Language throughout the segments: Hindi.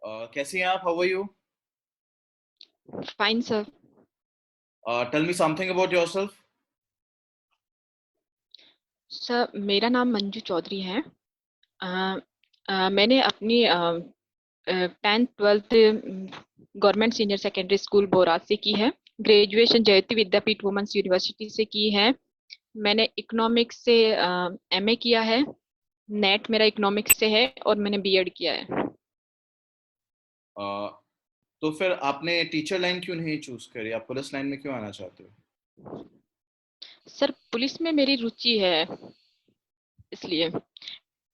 कैसी हैं आप? How are you? Fine, sir. Tell me something about yourself. Sir, मेरा नाम मंजू चौधरी है। अ, मैंने अपनी 10th 12th government senior secondary school Boraj से की है। ग्रेजुएशन जयति विद्यापीठ वुमेन्स यूनिवर्सिटी से की है। मैंने इकोनॉमिक्स से एमए किया है। नेट मेरा इकोनॉमिक्स से है और मैंने बीएड किया है। तो फिर आपने टीचर लाइन क्यों नहीं चूज करी? आप पुलिस लाइन में क्यों आना चाहते हो? सर, पुलिस में मेरी रुचि है, इसलिए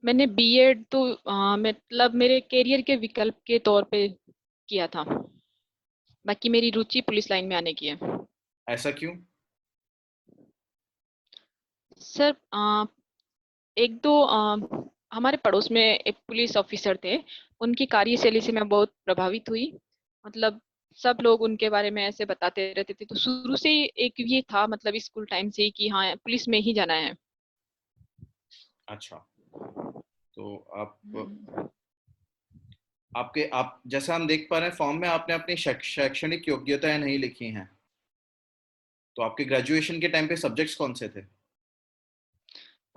मैंने बीएड तो मतलब मेरे करियर के विकल्प के तौर पे किया था। बाकी मेरी रुचि पुलिस लाइन में आने की है। ऐसा क्यों? सर, एक दो हमारे पड़ोस में एक पुलिस ऑफिसर थे। उनकी कार्यशैली से मैं बहुत प्रभावित हुई। मतलब सब लोग उनके बारे में ऐसे बताते रहते थे, तो शुरू से ही एक ये था, मतलब स्कूल टाइम से ही, कि हाँ पुलिस में ही जाना है। अच्छा। तो आप हम्म। आपके आप जैसा हम देख पा रहे हैं फॉर्म में आपने अपनी शैक्षणिक योग्यताएं नहीं लिखी हैं। तो आपके ग्रेजुएशन के टाइम पे सब्जेक्ट्स कौन से थे?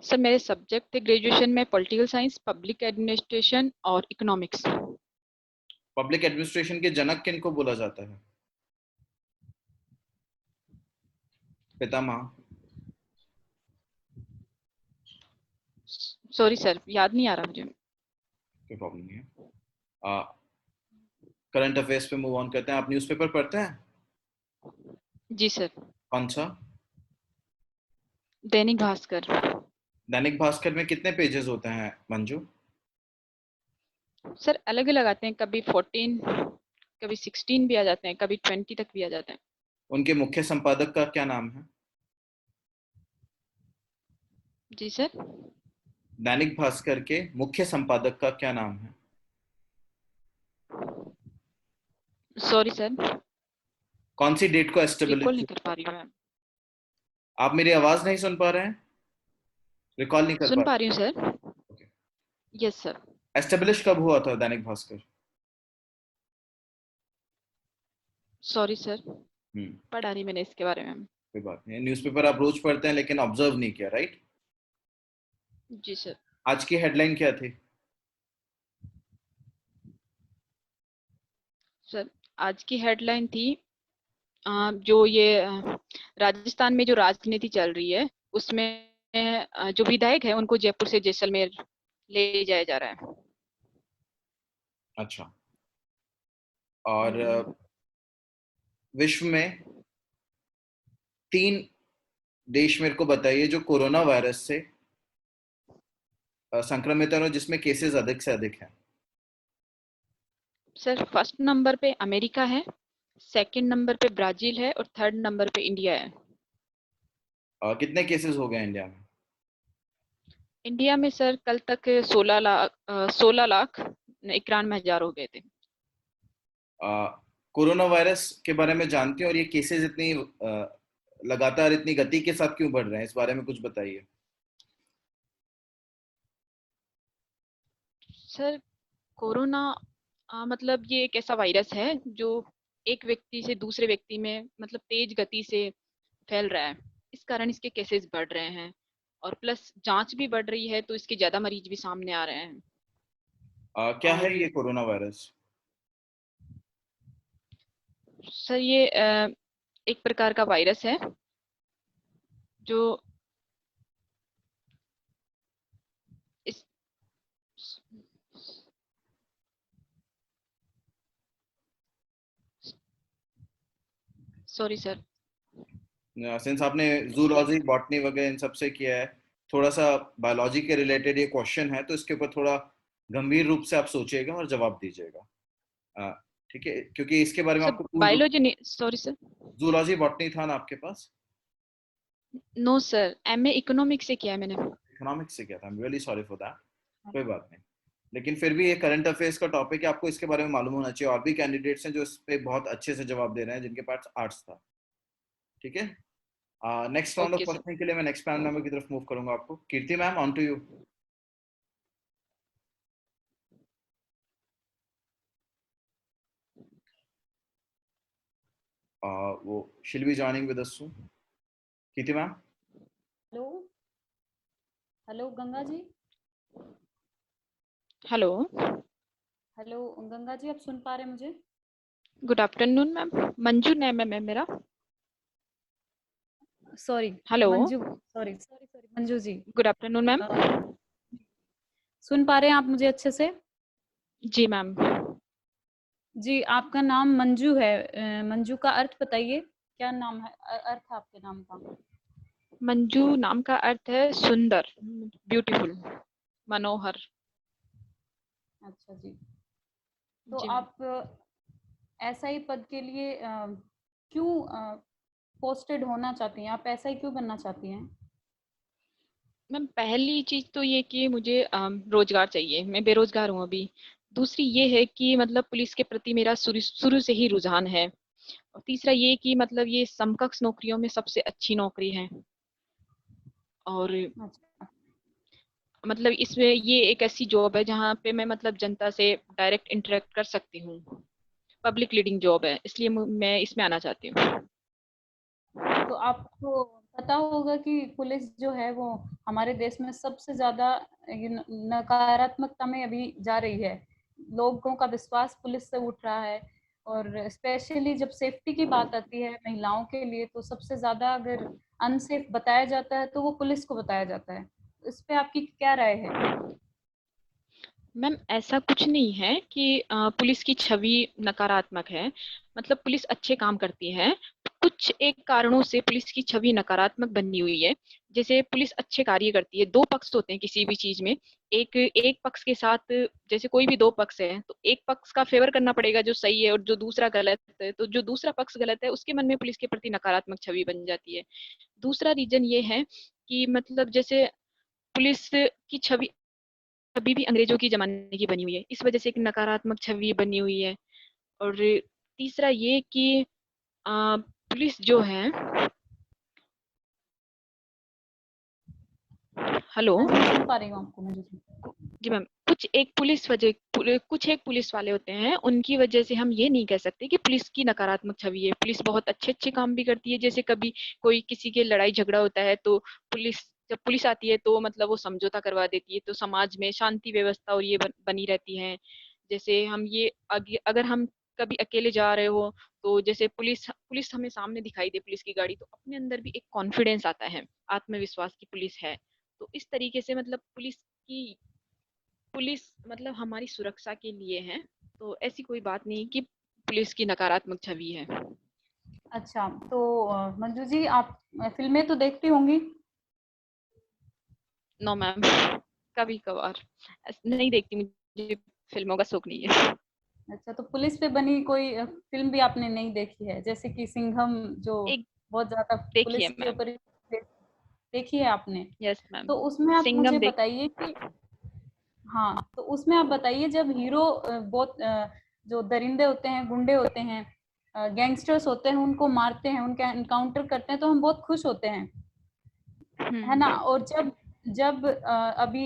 सर, मेरे सब्जेक्ट थे ग्रेजुएशन में पॉलिटिकल साइंस, पब्लिक एडमिनिस्ट्रेशन और इकोनॉमिक्स। पब्लिक एडमिनिस्ट्रेशन के जनक किनको बोला जाता है? पितामह? सॉरी सर, याद नहीं आ रहा मुझे। कोई प्रॉब्लम नहीं है। करंट अफेयर्स पे मूव ऑन करते हैं। आप न्यूज़पेपर पढ़ते हैं? जी सर। कौन सा? दैनिक भास्कर। दैनिक भास्कर में कितने पेजेस होते हैं मंजू? सर, अलग अलग आते हैं, कभी 14, कभी 16 भी आ जाते हैं, कभी 20 तक भी आ जाते हैं। उनके मुख्य संपादक का क्या नाम है? जी सर। दैनिक भास्कर के मुख्य संपादक का क्या नाम है? सॉरी सर, कौन सी डेट को रिकॉल एस्टेब्लिश? नहीं कर पा रही हूँ मैं। आप मेरी आवाज नहीं सुन पा रहे हैं? रिकॉल नहीं कर सुन पा पा रही हूँ सर। रहे? Yes sir. एस्टेब्लिश कब हुआ था दैनिक भास्कर? सॉरी सर, हम्म। पढ़ा नहीं मैंने इसके बारे में। कोई बात नहीं। न्यूज़पेपर आप रोज पढ़ते हैं लेकिन ऑब्जर्व नहीं किया, राइट? जी सर। आज की हेडलाइन क्या थी? सर, आज की हेडलाइन थी जो ये राजस्थान में जो राजनीति चल रही है, उसमें जो विधायक है उनको जयपुर से जैसलमेर ले जाया जा रहा है। अच्छा। और हम्म। विश्व में 3 देश मेरे को बताइए जो कोरोना वायरस से संक्रमित है और जिसमें केसेस अधिक से अधिक हैं। सर, फर्स्ट नंबर पे अमेरिका है, सेकंड नंबर पे ब्राजील है और थर्ड नंबर पे इंडिया है। कितने केसेस हो गए इंडिया में? इंडिया में सर कल तक 16,91,91 हजार हो गए थे। अ, कोरोना वायरस के बारे में जानते हैं और ये केसेस इतनी लगातार इतनी गति के साथ क्यों बढ़ रहे हैं, इस बारे में कुछ बताइए। सर, कोरोना मतलब ये एक ऐसा वायरस है जो एक व्यक्ति से दूसरे व्यक्ति में मतलब तेज गति से फैल रहा है। इस कारण इसके केसेस बढ़ रहे हैं, और प्लस जांच भी बढ़ रही है, तो इसके ज्यादा मरीज भी सामने आ रहे हैं। क्या है और ये कोरोना वायरस? सर, ये एक प्रकार का वायरस है जो इस सॉरी सर। सिंस आपने जूलॉजी बॉटनी वगैरह इन सब से किया है, थोड़ा सा बायोलॉजी के रिलेटेड ये क्वेश्चन है तो इसके ऊपर थोड़ा गंभीर रूप से आप सोचिएगा और जवाब दीजिएगा। अ, ठीक है, क्योंकि इसके बारे में सर, आपको पूर्ण रूप। बायोलॉजी नहीं, सॉरी सर। जूलॉजी बॉटनी था ना आपके पास? नो सर, एमए इकोनॉमिक्स से किया है मैंने। इकोनॉमिक्स से किया था। I am really sorry for that. कोई बात नहीं। लेकिन फिर भी ये करंट अफेयर्स का टॉपिक है, आपको इसके बारे में मालूम होना चाहिए। और भी कैंडिडेट्स हैं जो इस पे बहुत अच्छे से जवाब दे रहे हैं जिनके पास आर्ट्स था। ठीक है। Next round of okay sir. Question के लिए मैं नेक्स्ट पैनल मेंबर की तरफ मूव करूंगा आपको। Kirti ma'am, on to you. वो she'll be joining with us soon. Kirti ma'am. Hello hello Ganga ji. Hello, hello Ganga ji, आप सुन पा रहे हैं मुझे? Good afternoon ma'am. मंजू नाम है मैम मेरा। Sorry, hello, Manju. Sorry sorry sorry, Manju ji. Good afternoon ma'am. सुन पा रहे हैं आप मुझे अच्छे से? जी मैम। जी, आपका नाम मंजू है। मंजू का अर्थ बताइए, क्या नाम है, अर्थ है आपके नाम का? मंजू नाम का अर्थ है सुंदर, ब्यूटीफुल, मनोहर। अच्छा जी। तो जी मैम। आप एसआई पद के लिए क्यों पोस्टेड होना चाहती हैं? आप एसआई क्यों बनना चाहती हैं? मैम पहली चीज तो ये कि मुझे रोजगार चाहिए, मैं बेरोजगार हूँ अभी। दूसरी ये है कि मतलब पुलिस के प्रति मेरा शुरू शुरू से ही रुझान है। और तीसरा ये कि मतलब ये समकक्ष नौकरियों में सबसे अच्छी नौकरी है। और अच्छा मतलब इसमें ये एक ऐसी जॉब है जहाँ पे मैं मतलब जनता से डायरेक्ट इंटरेक्ट कर सकती हूँ। पब्लिक लीडिंग जॉब है, इसलिए मैं इसमें आना चाहती हूँ। तो आपको पता होगा कि पुलिस जो है वो हमारे देश में सबसे ज्यादा नकारात्मकता में अभी जा रही है। लोगों का विश्वास पुलिस से उठ रहा है, और स्पेशली जब सेफ्टी की बात आती है महिलाओं के लिए, तो सबसे ज्यादा अगर अनसेफ बताया जाता है तो वो पुलिस को बताया जाता है। इस पे आपकी क्या राय है? मैम ऐसा कुछ नहीं है कि पुलिस की छवि नकारात्मक है। मतलब पुलिस अच्छे काम करती है। कुछ एक कारणों से पुलिस की छवि नकारात्मक बनी हुई है। जैसे पुलिस अच्छे कार्य करती है, दो पक्ष होते हैं किसी भी चीज में। एक एक पक्ष के साथ, जैसे कोई भी दो पक्ष है तो एक पक्ष का फेवर करना पड़ेगा जो सही है, और जो दूसरा गलत है तो जो दूसरा पक्ष गलत है उसके मन में पुलिस के प्रति नकारात्मक छवि बन जाती है। दूसरा रीजन ये है कि मतलब जैसे पुलिस की छवि अभी भी अंग्रेजों की जमाने की बनी हुई है, इस वजह से एक नकारात्मक छवि बनी हुई है। और तीसरा ये कि पुलिस जो है, हेलो। हाँ जी, मैं सुन पा रही हूँ आपको मुझे। जी मैम, कुछ एक पुलिस वाले होते हैं, उनकी वजह से हम ये नहीं कह सकते कि पुलिस की नकारात्मक छवि है। पुलिस बहुत अच्छे अच्छे काम भी करती है। जैसे कभी कोई किसी के लड़ाई झगड़ा होता है तो पुलिस जब पुलिस आती है तो मतलब वो समझौता करवा देती है, तो समाज में शांति व्यवस्था और ये बनी रहती है। जैसे हम ये अगर हम कभी अकेले जा रहे हो तो जैसे पुलिस पुलिस हमें सामने दिखाई दे, पुलिस की गाड़ी, तो अपने अंदर भी एक कॉन्फिडेंस आता है, आत्मविश्वास की पुलिस है। तो इस तरीके से मतलब पुलिस मतलब हमारी सुरक्षा के लिए है। तो ऐसी कोई बात नहीं कि पुलिस की नकारात्मक छवि है। अच्छा, तो मंजू जी, आप फिल्में तो देखती होंगी? नो मैम, कभी कभार नहीं देखती, मुझे फिल्मों का शौक नहीं है। अच्छा, तो पुलिस पे बनी कोई फिल्म भी आपने नहीं देखी है, जैसे कि सिंघम, जो एक बहुत ज्यादा देखी है पुलिस के मैम। ऊपर देखी है आपने? Yes ma'am. तो उसमें आप मुझे सिंघम देख। बताइए कि हाँ, तो उसमें आप बताइए, जब हीरो बहुत जो दरिंदे होते हैं, गुंडे होते हैं, गैंगस्टर्स होते हैं, उनको मारते हैं, उनका एनकाउंटर करते हैं, तो हम बहुत खुश होते हैं, है ना? हम्म। और जब जब अभी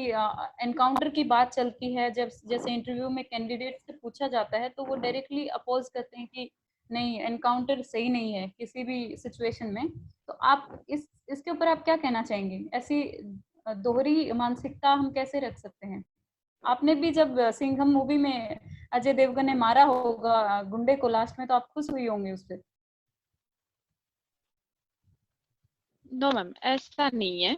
एनकाउंटर की बात चलती है, जब जैसे इंटरव्यू में कैंडिडेट से पूछा जाता है, तो वो डायरेक्टली अपोज करते हैं कि नहीं, एनकाउंटर सही नहीं है किसी भी सिचुएशन में। तो आप इसके ऊपर आप क्या कहना चाहेंगे? ऐसी दोहरी मानसिकता हम कैसे रख सकते हैं? आपने भी जब सिंघम मूवी में अजय देवगन ने मारा होगा गुंडे को लास्ट में, तो आप खुश हुई होंगे उस पे। नो मैम, ऐसा नहीं है।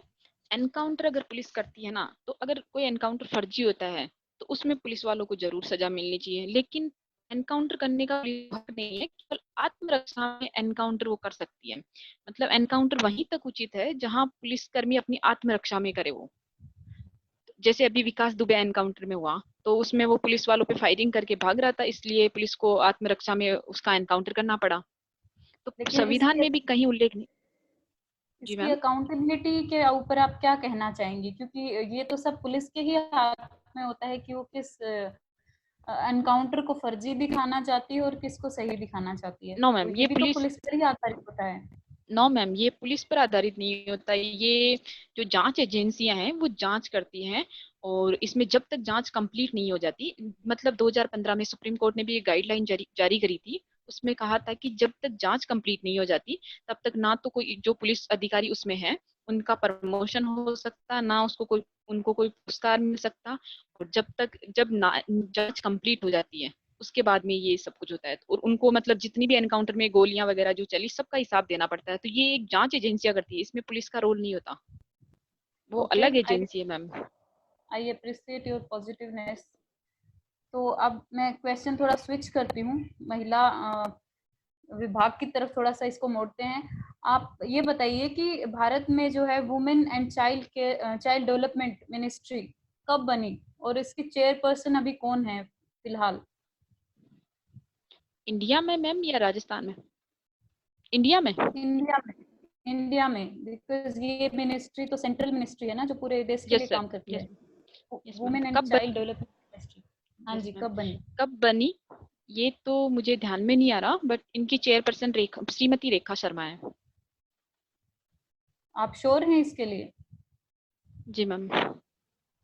एनकाउंटर अगर पुलिस करती है ना, तो अगर कोई एनकाउंटर फर्जी होता है तो उसमें पुलिस वालों को जरूर सजा मिलनी चाहिए। लेकिन एनकाउंटर करने का पुलिस हक नहीं है, केवल आत्मरक्षा में एनकाउंटर वो कर सकती है। मतलब एनकाउंटर वहीं तक उचित है जहां पुलिसकर्मी अपनी आत्मरक्षा में करे वो। जैसे अभी विकास दुबे एनकाउंटर में हुआ, तो उसमें वो पुलिस वालों पे फायरिंग करके भाग रहा था, इसलिए पुलिस को आत्मरक्षा में उसका एनकाउंटर करना पड़ा। तो लेकिन संविधान में भी कहीं उल्लेख नहीं। जी इसकी मैम। अकाउंटेबिलिटी के ऊपर आप क्या कहना चाहेंगी? क्योंकि ये तो सब पुलिस के ही हाथ में होता है कि वो किस एनकाउंटर को फर्जी दिखाना चाहती है और किसको सही दिखाना चाहती है। नो तो मैम, ये भी तो पुलिस पर ही आधारित होता है। नो मैम, ये पुलिस पर आधारित नहीं होता। ये जो जांच एजेंसियां हैं वो जांच करती हैं। और इसमें जब तक जांच कंप्लीट नहीं हो जाती, मतलब 2015 में सुप्रीम कोर्ट ने भी एक गाइडलाइन जारी करी थी। उसमें कहा था कि जब तक जांच कंप्लीट नहीं हो जाती तब तक ना तो कोई जो पुलिस अधिकारी उसमें है उनका प्रमोशन हो सकता, ना उसको कोई उनको कोई पुरस्कार मिल सकता। और जब ना जांच कंप्लीट हो जाती है उसके बाद में ये सब कुछ होता है। और उनको मतलब जितनी भी एनकाउंटर में गोलियां वगैरह जो चली सबका हिसाब देना पड़ता है। तो ये एक जांच एजेंसियां करती है, इसमें पुलिस का रोल नहीं होता, वो ओके, अलग एजेंसी है ma'am. I appreciate your positiveness. तो अब मैं क्वेश्चन थोड़ा स्विच करती हूँ, महिला विभाग की तरफ थोड़ा सा इसको मोड़ते हैं। आप ये बताइए कि भारत में जो है women and child development ministry कब बनी और इसकी चेयरपर्सन अभी कौन है फिलहाल? इंडिया में मैम या राजस्थान में? इंडिया में। इंडिया में। इंडिया में, बिकॉज ये मिनिस्ट्री तो सेंट्रल मिनिस्ट्री है ना जो पूरे देश के लिए यस सर। काम करती यस। है। Yes ma'am. वुमेन एंड कब चाइल्ड बनी? Development ministry. हाँ यस जी, मैम। कब बनी? कब बनी ये तो मुझे ध्यान में नहीं आ रहा, बट इनकी चेयरपर्सन रेखा श्रीमती रेखा शर्मा है। आप श्योर हैं इसके लिए? जी मैम।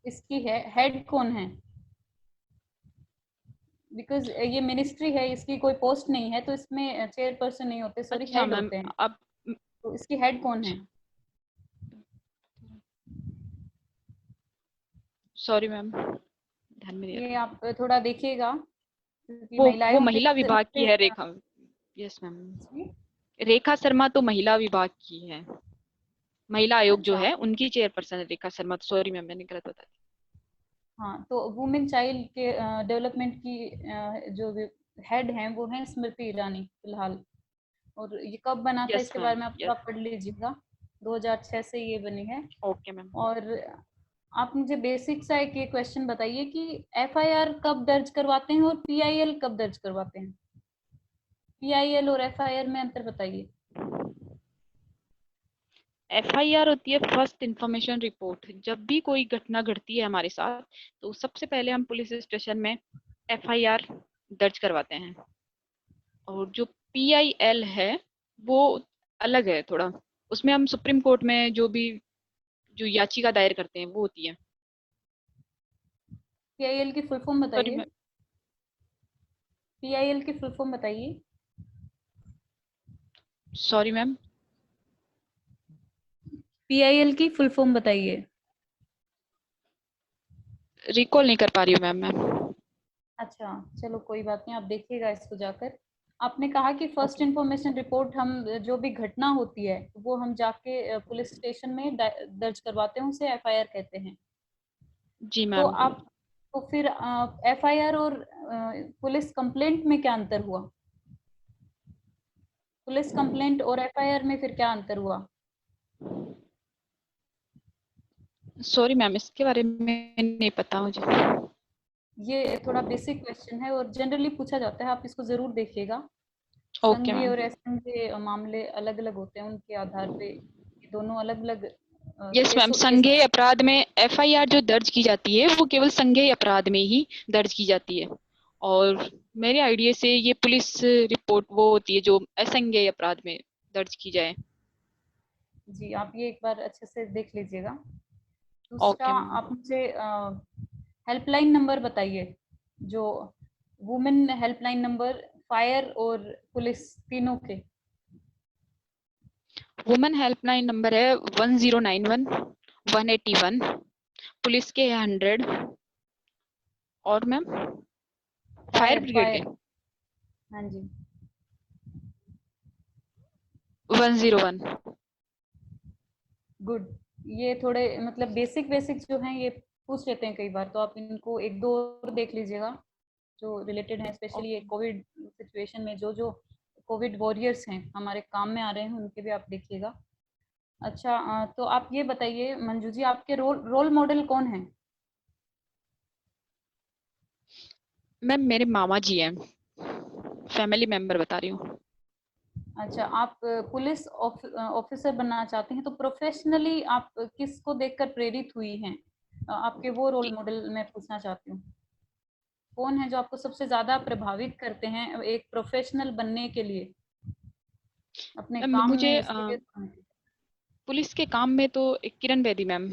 इसकी है हेड कौन है? बिकॉज ये मिनिस्ट्री है, इसकी कोई पोस्ट नहीं है तो इसमें चेयरपर्सन नहीं होते, सॉरी अच्छा हेड मैम। होते हैं। अब तो इसकी हेड कौन है? सॉरी मैम, ध्यान में नहीं आ ये रहा। आप थोड़ा देखिएगा क्योंकि वो महिलाओं के महिला विभाग की है हिस्से। रेखा। Yes ma'am. जी, रेखा शर्मा तो महिला विभाग की है। महिला आयोग जो अच्छा। है उनकी चेयरपर्सन है रेखा शर्मा। सॉरी मैम, मैंने गलत बता दी। हाँ, तो वुमेन चाइल्ड के डेवलपमेंट की जो हेड हैं वो हैं स्मृति ईरानी फिलहाल। और ये कब बना था यस इसके मैम। बारे में आप थोड़ा यस। पढ़ लीजिएगा। 2006 से ये बनी है। Okay ma'am. और आप मुझे बेसिक सा एक ये क्वेश्चन बताइए कि एफआईआर कब दर्ज करवाते हैं और पीआईएल कब दर्ज करवाते हैं? पीआईएल और एफआईआर में अंतर बताइए। एफआईआर होती है फर्स्ट इंफॉर्मेशन रिपोर्ट। जब भी कोई घटना घटती है हमारे साथ तो सबसे पहले हम पुलिस स्टेशन में एफआईआर दर्ज करवाते हैं। और जो पीआईएल है वो अलग है थोड़ा। उसमें हम सुप्रीम कोर्ट में जो याचिका दायर करते हैं वो होती है। पीआईएल की फुल फॉर्म सॉरी बताइए। मैम। पीआईएल की फुल फॉर्म बताइए। Sorry ma'am. पीआईएल की फुल फॉर्म बताइए। रिकॉल नहीं कर पा रही हूँ मैम मैं। अच्छा, चलो कोई बात नहीं, आप देखिएगा इसको जाकर। आपने कहा कि फर्स्ट ओके। इंफॉर्मेशन रिपोर्ट हम जो भी घटना होती है वो हम जाके पुलिस स्टेशन में दर्ज करवाते हैं, उसे एफआईआर कहते हैं। जी तो मैम। आप तो फिर एफआईआर और पुलिस कंप्लेंट में क्या अंतर हुआ? पुलिस कंप्लेंट और एफआईआर में फिर क्या अंतर हुआ? सॉरी मैम, इसके बारे में नहीं पता मुझे। ये थोड़ा बेसिक क्वेश्चन है और जनरली पूछा जाता है, आप इसको जरूर देखिएगा। ओके संघीय मैम। और एसएम मामले अलग अलग होते हैं, उनके आधार पे ये दोनों अलग अलग यस मैम। केस। संज्ञेय अपराध में एफआईआर जो दर्ज की जाती है वो केवल संज्ञेय अपराध में ही दर्ज की जाती है। और मेरे आइडिया से ये पुलिस रिपोर्ट वो होती है जो असंज्ञेय अपराध में दर्ज की जाए। जी, आप ये एक बार अच्छे से देख लीजिएगा। दूसरा, ओके मैम। आप मुझे हेल्पलाइन नंबर बताइए, जो वुमेन हेल्पलाइन नंबर फायर और पुलिस तीनों के। वुमेन हेल्पलाइन नंबर है 1091, 181। पुलिस के 100। और मैम फायर फायर ब्रिगेड के फायर हाँ जी। 101। गुड। ये थोड़े मतलब बेसिक बेसिक जो हैं ये पूछ लेते हैं कई बार, तो आप इनको एक दो और देख लीजिएगा जो रिलेटेड हैं, स्पेशली ये ओके। कोविड सिचुएशन में जो जो कोविड वॉरियर्स हैं हमारे काम में आ रहे हैं उनके भी आप देखिएगा। अच्छा, तो आप ये बताइए मंजू जी, आपके रोल मॉडल कौन है? मैम मेरे मामा जी हैं, फैमिली मेंबर बता रही हूँ। अच्छा, आप पुलिस ऑफिसर बनना चाहते हैं तो प्रोफेशनली आप किसको देखकर प्रेरित हुई हैं? आपके वो रोल जी मॉडल मैं पूछना चाहती हूँ। कौन है जो आपको सबसे ज्यादा प्रभावित करते हैं एक प्रोफेशनल बनने के लिए, अपने मैम काम मुझे में सीरियस होने के लिए? पुलिस के काम में तो एक किरण बेदी मैम